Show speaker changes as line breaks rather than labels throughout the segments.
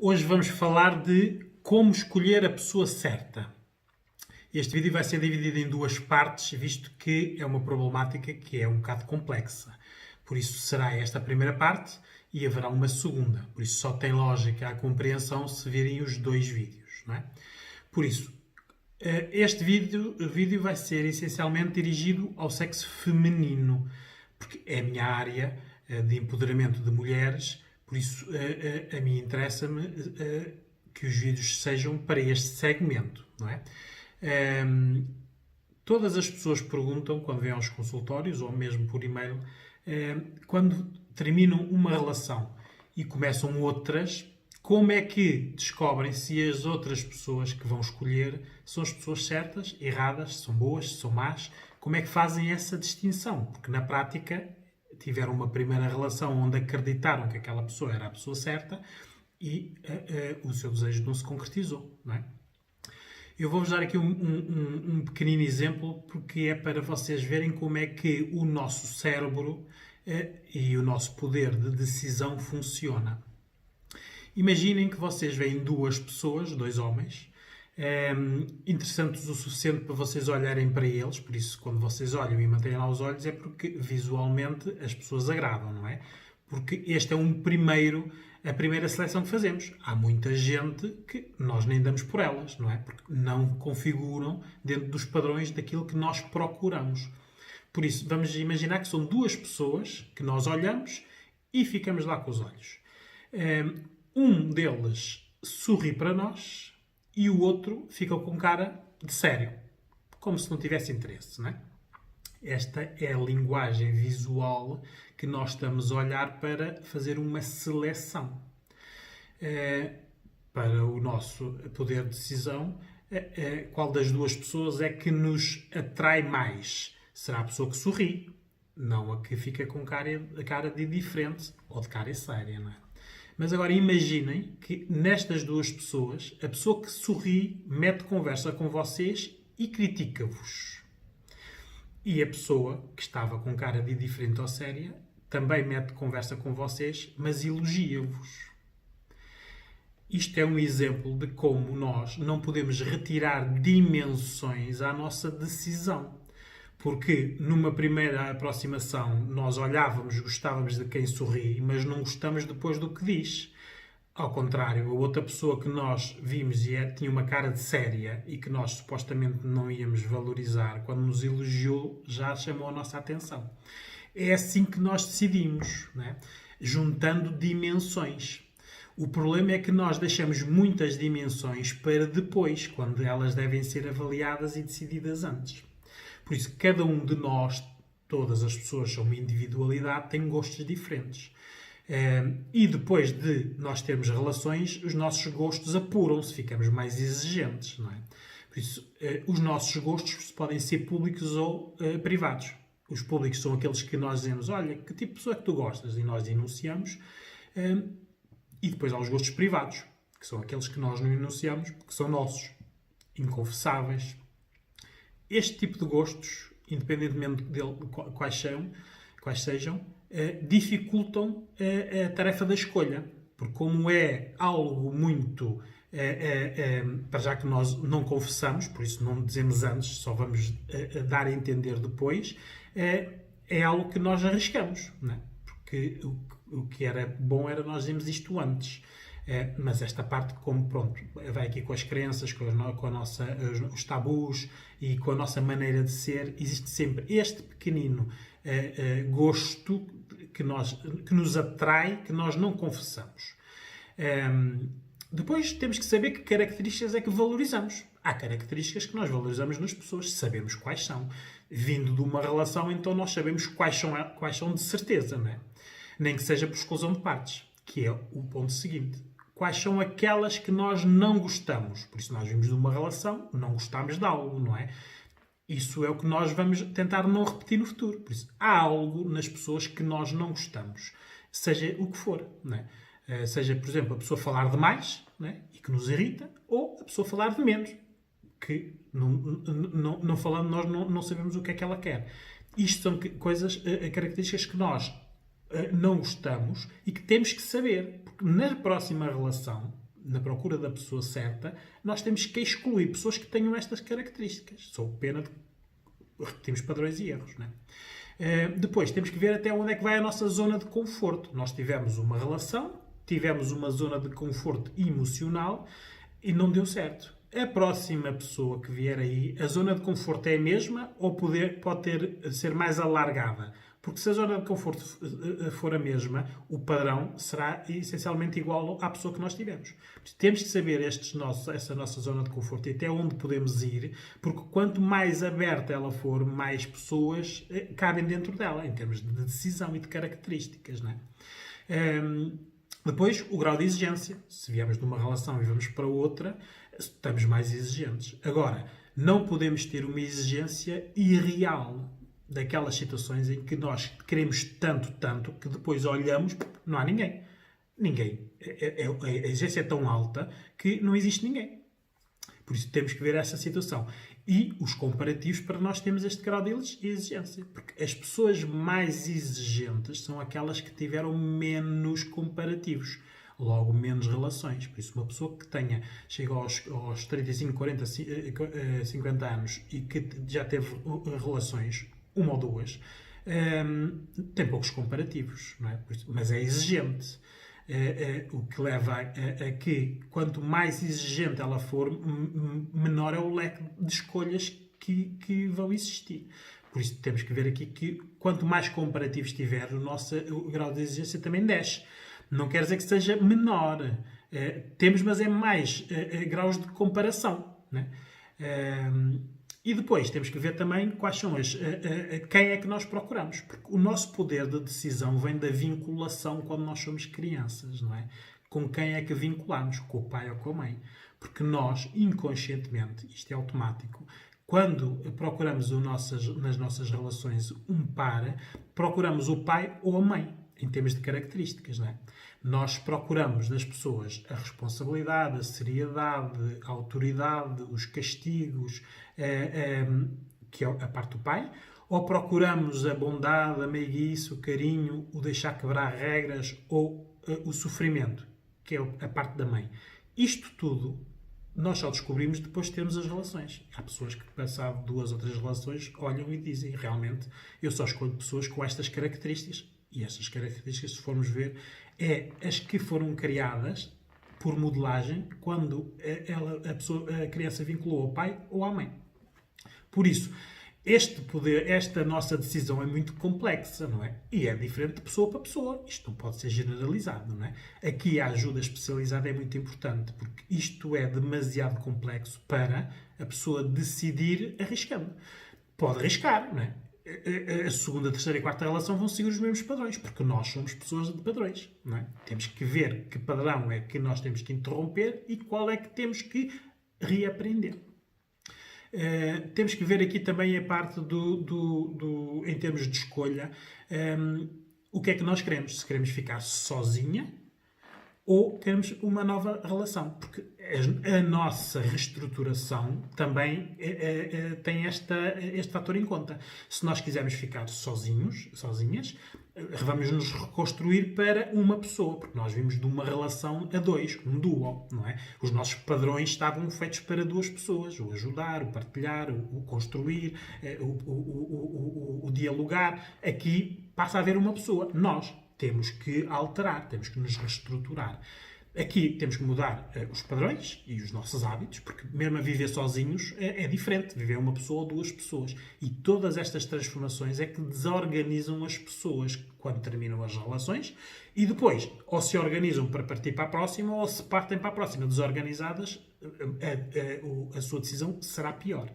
Hoje vamos falar de como escolher a pessoa certa. Este vídeo vai ser dividido em duas partes, visto que é uma problemática que é um bocado complexa. Por isso será esta a primeira parte e haverá uma segunda. Por isso só tem lógica a compreensão se virem os dois vídeos, não é? Por isso, este vídeo vai ser essencialmente dirigido ao sexo feminino, porque é a minha área de empoderamento de mulheres. Por isso, a mim interessa-me que os vídeos sejam para este segmento, não é? Todas as pessoas perguntam, quando vêm aos consultórios, ou mesmo por e-mail, quando terminam uma relação e começam outras, como é que descobrem se as outras pessoas que vão escolher são as pessoas certas, erradas, se são boas, se são más? Como é que fazem essa distinção? Porque na prática tiveram uma primeira relação onde acreditaram que aquela pessoa era a pessoa certa e o seu desejo não se concretizou, não é? Eu vou-vos dar aqui um pequenino exemplo, porque é para vocês verem como é que o nosso cérebro e o nosso poder de decisão funciona. Imaginem que vocês veem duas pessoas, dois homens, interessantes o suficiente para vocês olharem para eles. Por isso, quando vocês olham e mantêm lá os olhos, é porque visualmente as pessoas agradam, não é? Porque este é a primeira seleção que fazemos. Há muita gente que nós nem damos por elas, não é? Porque não configuram dentro dos padrões daquilo que nós procuramos. Por isso, vamos imaginar que são duas pessoas que nós olhamos e ficamos lá com os olhos. Um deles sorri para nós e o outro fica com cara de sério, como se não tivesse interesse, não é? Esta é a linguagem visual que nós estamos a olhar para fazer uma seleção. Para o nosso poder de decisão, qual das duas pessoas é que nos atrai mais? Será a pessoa que sorri, não a que fica com cara de indiferente ou de cara séria, não é? Mas agora imaginem que nestas duas pessoas, a pessoa que sorri mete conversa com vocês e critica-vos. E a pessoa que estava com cara de indiferente ou séria também mete conversa com vocês, mas elogia-vos. Isto é um exemplo de como nós não podemos retirar dimensões à nossa decisão. Porque numa primeira aproximação nós olhávamos, gostávamos de quem sorri, mas não gostamos depois do que diz. Ao contrário, a outra pessoa que nós vimos e tinha uma cara de séria e que nós supostamente não íamos valorizar, quando nos elogiou, já chamou a nossa atenção. É assim que nós decidimos, não é? Juntando dimensões. O problema é que nós deixamos muitas dimensões para depois, quando elas devem ser avaliadas e decididas antes. Por isso, cada um de nós, todas as pessoas são uma individualidade, têm gostos diferentes. E depois de nós termos relações, os nossos gostos apuram-se, ficamos mais exigentes, não é? Por isso, os nossos gostos podem ser públicos ou privados. Os públicos são aqueles que nós dizemos, olha, que tipo de pessoa é que tu gostas? E nós enunciamos. E depois há os gostos privados, que são aqueles que nós não enunciamos, porque são nossos, inconfessáveis. Este tipo de gostos, independentemente de quais sejam, dificultam a tarefa da escolha. Porque como é algo muito... para já que nós não confessamos, por isso não dizemos antes, só vamos dar a entender depois, é algo que nós arriscamos, não é? Porque o que era bom era nós dizermos isto antes. Mas esta parte, como pronto, vai aqui com as crenças, com a nossa, os tabus e com a nossa maneira de ser, existe sempre este pequenino gosto que nos atrai, que nós não confessamos. Depois temos que saber que características é que valorizamos. Há características que nós valorizamos nas pessoas, sabemos quais são. Vindo de uma relação, então nós sabemos quais são de certeza, não é? Nem que seja por exclusão de partes, que é o ponto seguinte. Quais são aquelas que nós não gostamos? Por isso nós vimos de uma relação, não gostamos de algo, não é? Isso é o que nós vamos tentar não repetir no futuro. Por isso, há algo nas pessoas que nós não gostamos, seja o que for, não é? Seja, por exemplo, a pessoa falar demais, não é? E que nos irrita, ou a pessoa falar de menos, que não falando nós não sabemos o que é que ela quer. Isto são coisas, características que nós não gostamos e que temos que saber, porque na próxima relação na procura da pessoa certa, nós temos que excluir pessoas que tenham estas características. Sob pena de repetirmos padrões e erros, não é? Depois, temos que ver até onde é que vai a nossa zona de conforto. Nós tivemos uma relação, tivemos uma zona de conforto emocional e não deu certo. A próxima pessoa que vier aí, a zona de conforto é a mesma ou pode ser mais alargada? Porque se a zona de conforto for a mesma, o padrão será essencialmente igual à pessoa que nós tivemos. Temos que saber essa nossa zona de conforto e até onde podemos ir, porque quanto mais aberta ela for, mais pessoas cabem dentro dela, em termos de decisão e de características, não é? Depois, o grau de exigência. Se viemos de uma relação e vamos para outra, estamos mais exigentes. Agora, não podemos ter uma exigência irreal daquelas situações em que nós queremos tanto, que depois olhamos, não há ninguém. Ninguém. A exigência é tão alta que não existe ninguém. Por isso temos que ver essa situação. E os comparativos para nós termos este grau de exigência. Porque as pessoas mais exigentes são aquelas que tiveram menos comparativos. Logo, menos relações. Por isso, uma pessoa que chega aos 35, 40, 50 anos e que já teve relações, uma ou duas, tem poucos comparativos, não é? Mas é exigente. O que leva a que, quanto mais exigente ela for, menor é o leque de escolhas que vão existir. Por isso, temos que ver aqui que, quanto mais comparativos tiver, o grau de exigência também desce. Não quer dizer que seja menor. Temos, mas é mais graus de comparação, né? E depois temos que ver também quais são quem é que nós procuramos. Porque o nosso poder de decisão vem da vinculação quando nós somos crianças, não é? Com quem é que vinculamos? Com o pai ou com a mãe? Porque nós, inconscientemente, isto é automático, quando procuramos nas nossas relações um par, procuramos o pai ou a mãe, em termos de características, não é? Nós procuramos nas pessoas a responsabilidade, a seriedade, a autoridade, os castigos, que é a parte do pai, ou procuramos a bondade, a meiguice, o carinho, o deixar quebrar regras ou o sofrimento, que é a parte da mãe. Isto tudo nós só descobrimos depois de termos as relações. Há pessoas que, passado 2 ou 3 relações, olham e dizem, realmente, eu só escolho pessoas com estas características. E estas características, se formos ver, as que foram criadas por modelagem quando a criança vinculou ao pai ou à mãe. Por isso, esta nossa decisão é muito complexa, não é? E é diferente de pessoa para pessoa. Isto não pode ser generalizado, não é? Aqui a ajuda especializada é muito importante, porque isto é demasiado complexo para a pessoa decidir arriscando. Pode arriscar, não é? A segunda, terceira e quarta relação vão seguir os mesmos padrões, porque nós somos pessoas de padrões, não é? Temos que ver que padrão é que nós temos que interromper e qual é que temos que reaprender. Temos que ver aqui também a parte em termos de escolha, o que é que nós queremos. Se queremos ficar sozinha ou queremos uma nova relação. Porque a nossa reestruturação também tem este fator em conta. Se nós quisermos ficar sozinhas, vamos nos reconstruir para uma pessoa, porque nós vimos de uma relação a 2, um duo, não é? Os nossos padrões estavam feitos para 2 pessoas, o ajudar, o partilhar, o construir, o dialogar. Aqui passa a haver uma pessoa. Nós temos que alterar, temos que nos reestruturar. Aqui temos que mudar os padrões e os nossos hábitos, porque mesmo a viver sozinhos é diferente. Viver uma pessoa ou 2 pessoas. E todas estas transformações é que desorganizam as pessoas quando terminam as relações e depois ou se organizam para partir para a próxima ou se partem para a próxima desorganizadas, a sua decisão será pior.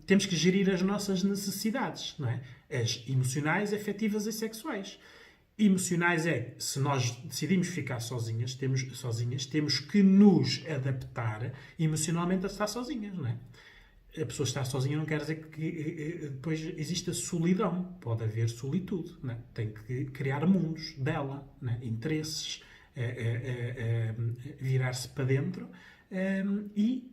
Temos que gerir as nossas necessidades, não é? As emocionais, afetivas e sexuais. Emocionais se nós decidimos ficar sozinhas, temos que nos adaptar emocionalmente a estar sozinhas, não é? A pessoa estar sozinha não quer dizer que depois exista solidão. Pode haver solitude, não é? Tem que criar mundos dela, não é? Interesses, virar-se para dentro e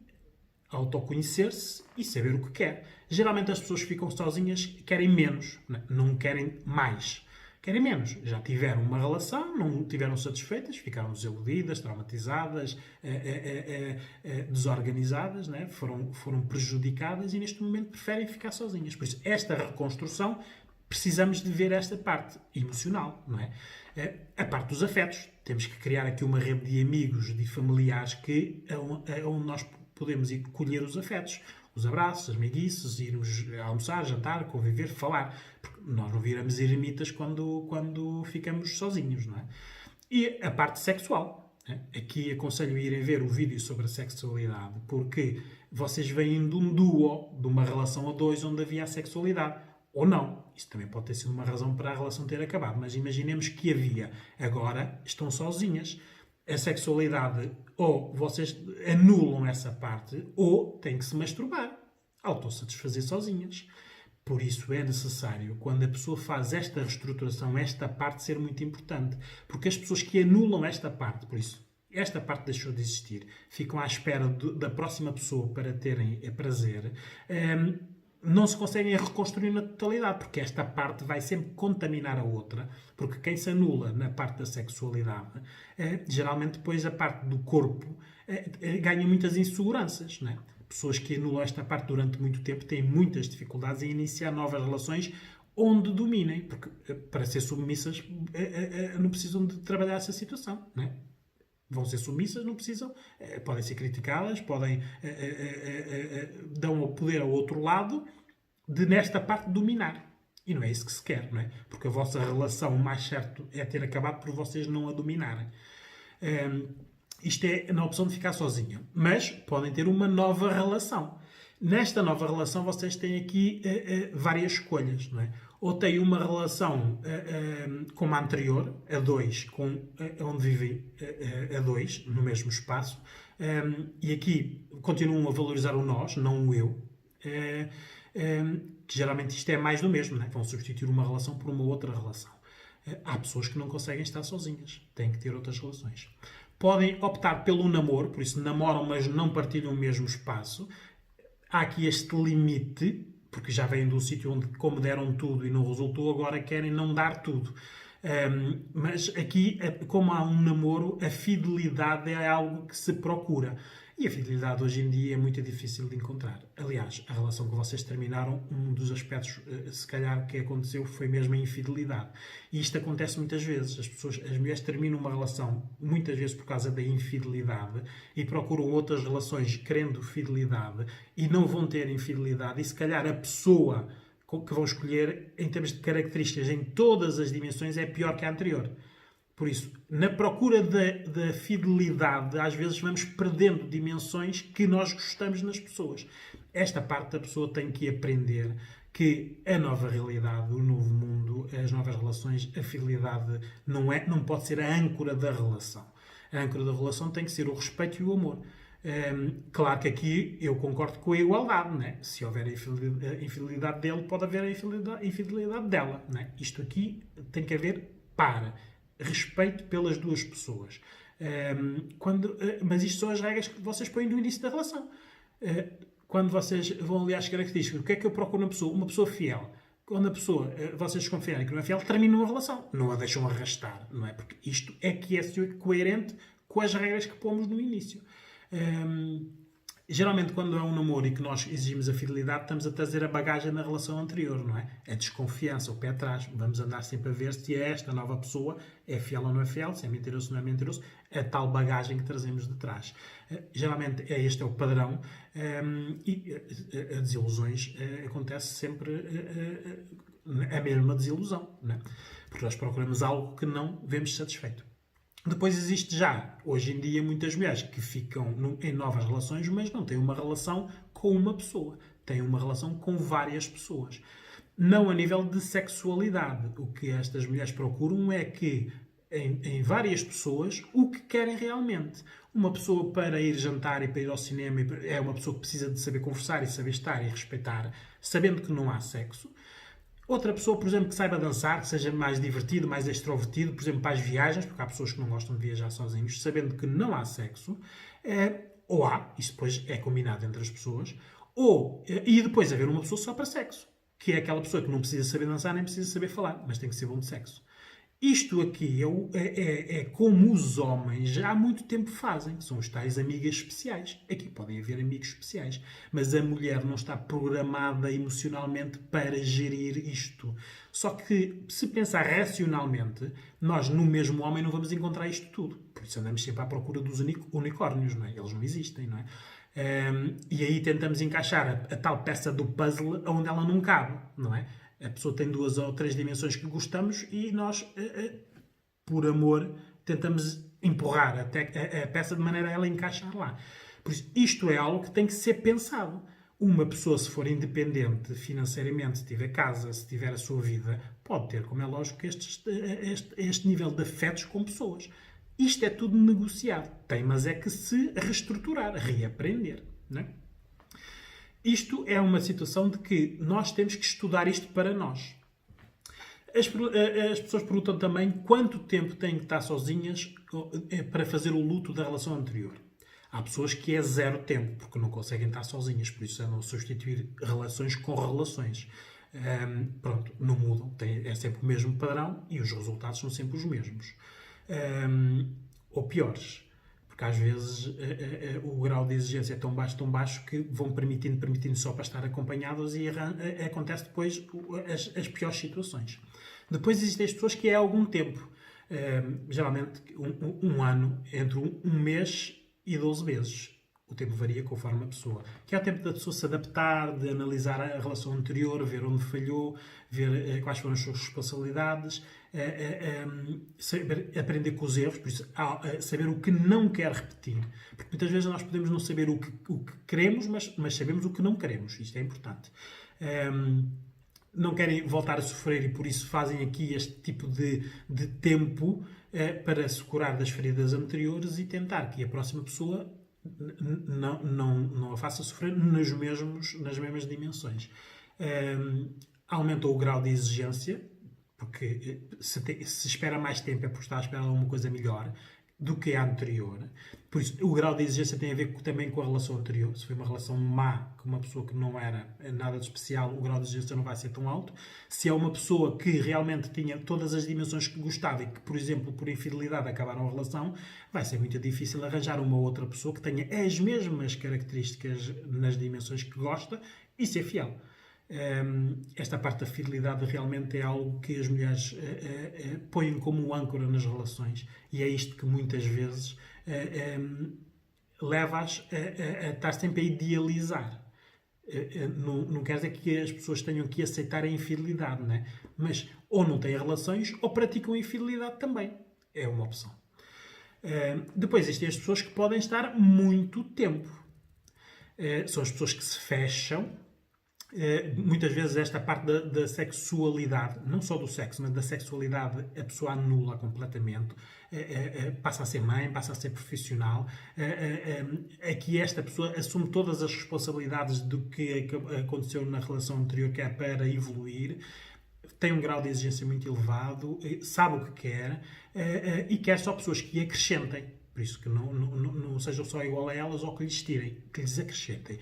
autoconhecer-se e saber o que quer. Geralmente as pessoas que ficam sozinhas querem menos, não querem mais. querem menos. Já tiveram uma relação, não tiveram satisfeitas, ficaram desiludidas, traumatizadas, desorganizadas, né? Foram prejudicadas e neste momento preferem ficar sozinhas. Por isso, esta reconstrução, precisamos de ver esta parte emocional, não é? A parte dos afetos. Temos que criar aqui uma rede de amigos, de familiares, onde nós podemos ir colher os afetos. Os abraços, as meiguices, irmos almoçar, jantar, conviver, falar. Porque nós não viramos eremitas quando ficamos sozinhos, não é? E a parte sexual. Aqui aconselho a irem ver o vídeo sobre a sexualidade, porque vocês vêm de um duo, de uma relação a dois, onde havia a sexualidade. Ou não. Isso também pode ter sido uma razão para a relação ter acabado. Mas imaginemos que havia. Agora estão sozinhas. A sexualidade, ou vocês anulam essa parte, ou têm que se masturbar. Autossatisfazer sozinhas. Por isso é necessário, quando a pessoa faz esta reestruturação, esta parte ser muito importante. Porque as pessoas que anulam esta parte, por isso, esta parte deixou de existir, ficam à espera da próxima pessoa para terem prazer, não se conseguem reconstruir na totalidade, porque esta parte vai sempre contaminar a outra, porque quem se anula na parte da sexualidade, geralmente depois a parte do corpo ganha muitas inseguranças, não é? Pessoas que anulam esta parte durante muito tempo têm muitas dificuldades em iniciar novas relações onde dominem, porque para ser submissas não precisam de trabalhar essa situação, não é? Vão ser submissas, não precisam, podem ser criticadas, dão o poder ao outro lado de, nesta parte, dominar. E não é isso que se quer, não é? Porque a vossa relação, o mais certo é ter acabado por vocês não a dominarem. Isto é na opção de ficar sozinho. Mas podem ter uma nova relação. Nesta nova relação, vocês têm aqui várias escolhas, não é? Ou têm uma relação como a anterior, a dois, onde vivem a dois, no mesmo espaço, e aqui continuam a valorizar o nós, não o eu, que geralmente isto é mais do mesmo, não é? Vão substituir uma relação por uma outra relação. Há pessoas que não conseguem estar sozinhas, têm que ter outras relações. Podem optar pelo namoro, por isso namoram, mas não partilham o mesmo espaço. Há aqui este limite, porque já vêm de um sítio onde, como deram tudo e não resultou, agora querem não dar tudo. Mas aqui, como há um namoro, a fidelidade é algo que se procura. E a fidelidade hoje em dia é muito difícil de encontrar. Aliás, a relação que vocês terminaram, um dos aspectos, se calhar, que aconteceu foi mesmo a infidelidade. E isto acontece muitas vezes. As mulheres terminam uma relação, muitas vezes por causa da infidelidade, e procuram outras relações querendo fidelidade, e não vão ter infidelidade. E se calhar a pessoa que vão escolher, em termos de características, em todas as dimensões, é pior que a anterior. Por isso, na procura da fidelidade, às vezes vamos perdendo dimensões que nós gostamos nas pessoas. Esta parte da pessoa tem que aprender que a nova realidade, o novo mundo, as novas relações, a fidelidade não pode ser a âncora da relação. A âncora da relação tem que ser o respeito e o amor. Claro que aqui eu concordo com a igualdade, né? Se houver a infidelidade dele, pode haver a infidelidade dela, né? Isto aqui tem que haver respeito pelas duas pessoas. Mas isto são as regras que vocês põem no início da relação. Quando vocês vão ali às características, o que é que eu procuro na pessoa? Uma pessoa fiel. Quando a pessoa, vocês desconfiarem que não é fiel, terminam a relação. Não a deixam arrastar, não é? Porque isto é que é coerente com as regras que pomos no início. Geralmente, quando é um namoro e que nós exigimos a fidelidade, estamos a trazer a bagagem na relação anterior, não é? A desconfiança, o pé atrás. Vamos andar sempre a ver se esta nova pessoa é fiel ou não é fiel, se é mentiroso ou não é mentiroso. A tal bagagem que trazemos de trás. Geralmente, este é o padrão e as desilusões acontece sempre a mesma desilusão, não é? Porque nós procuramos algo que não vemos satisfeito. Depois existe já, hoje em dia, muitas mulheres que ficam em novas relações, mas não têm uma relação com uma pessoa. Têm uma relação com várias pessoas. Não a nível de sexualidade. O que estas mulheres procuram é que, em várias pessoas, o que querem realmente. Uma pessoa para ir jantar e para ir ao cinema é uma pessoa que precisa de saber conversar e saber estar e respeitar, sabendo que não há sexo. Outra pessoa, por exemplo, que saiba dançar, que seja mais divertido, mais extrovertido, por exemplo, para as viagens, porque há pessoas que não gostam de viajar sozinhos, sabendo que não há sexo, ou há, isso depois é combinado entre as pessoas, e depois haver uma pessoa só para sexo, que é aquela pessoa que não precisa saber dançar nem precisa saber falar, mas tem que ser bom de sexo. Isto aqui é como os homens já há muito tempo fazem, que são os tais amigas especiais. Aqui podem haver amigos especiais, mas a mulher não está programada emocionalmente para gerir isto. Só que, se pensar racionalmente, nós no mesmo homem não vamos encontrar isto tudo. Por isso andamos sempre à procura dos unicórnios, não é? Eles não existem, não é? E aí tentamos encaixar a tal peça do puzzle onde ela não cabe, não é? A pessoa tem 2 ou 3 dimensões que gostamos e nós, por amor, tentamos empurrar até a peça de maneira a ela encaixar lá. Por isso, isto é algo que tem que ser pensado. Uma pessoa, se for independente financeiramente, se tiver casa, se tiver a sua vida, pode ter, como é lógico, este nível de afetos com pessoas. Isto é tudo negociado. Tem, mas é que se reestruturar, reaprender, não é? Isto é uma situação de que nós temos que estudar isto para nós. As pessoas perguntam também quanto tempo têm que estar sozinhas para fazer o luto da relação anterior. Há pessoas que é 0 tempo, porque não conseguem estar sozinhas, por isso andam a substituir relações com relações. Pronto, não mudam, é sempre o mesmo padrão e os resultados são sempre os mesmos. Ou piores. Porque às vezes o grau de exigência é tão baixo que vão permitindo só para estar acompanhados e acontece depois as piores situações. Depois existem as pessoas que é algum tempo. Geralmente um ano, entre um mês e 12 meses. O tempo varia conforme a pessoa. Que é o tempo da pessoa se adaptar, de analisar a relação anterior, ver onde falhou, ver quais foram as suas responsabilidades, saber aprender com os erros, por isso, saber o que não quer repetir. Porque muitas vezes nós podemos não saber o que queremos, mas sabemos o que não queremos. Isto é importante. Não querem voltar a sofrer e por isso fazem aqui este tipo de tempo para se curar das feridas anteriores e tentar que a próxima pessoa não a faça sofrer nas mesmas dimensões. Aumentou o grau de exigência, porque se espera mais tempo é porque está a esperar alguma coisa melhor do que a anterior. Por isso, o grau de exigência tem a ver também com a relação anterior. Se foi uma relação má com uma pessoa que não era nada de especial, o grau de exigência não vai ser tão alto. Se é uma pessoa que realmente tinha todas as dimensões que gostava e que, por exemplo, por infidelidade acabaram a relação, vai ser muito difícil arranjar uma outra pessoa que tenha as mesmas características nas dimensões que gosta e ser fiel. Esta parte da fidelidade realmente é algo que as mulheres põem como âncora nas relações e é isto que muitas vezes leva-as a estar sempre a idealizar. Não quer dizer que as pessoas tenham que aceitar a infidelidade, não é? Mas ou não têm relações ou praticam a infidelidade também. É uma opção. Depois existem as pessoas que podem estar muito tempo. São as pessoas que se fecham. Muitas vezes esta parte da sexualidade, não só do sexo, mas da sexualidade, a pessoa anula completamente, passa a ser mãe, passa a ser profissional. Aqui esta pessoa assume todas as responsabilidades do que aconteceu na relação anterior, que é para evoluir, tem um grau de exigência muito elevado, sabe o que quer e quer só pessoas que acrescentem. Por isso que não sejam só igual a elas ou que lhes tirem, que lhes acrescentem.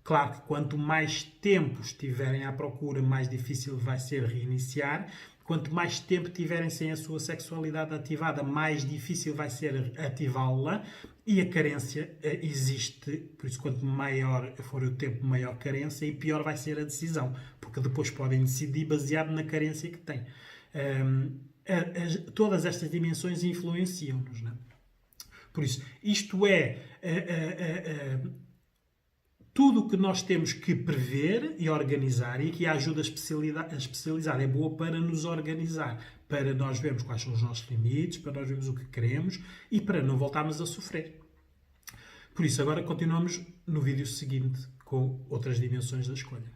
Claro que quanto mais tempo estiverem à procura, mais difícil vai ser reiniciar. Quanto mais tempo tiverem sem a sua sexualidade ativada, mais difícil vai ser ativá-la. E a carência existe, por isso quanto maior for o tempo, maior carência e pior vai ser a decisão. Porque depois podem decidir baseado na carência que têm. Todas estas dimensões influenciam-nos, não é? Por isso, isto é... tudo o que nós temos que prever e organizar e que a ajuda a especializar é boa para nos organizar, para nós vermos quais são os nossos limites, para nós vermos o que queremos e para não voltarmos a sofrer. Por isso, agora continuamos no vídeo seguinte com outras dimensões da escolha.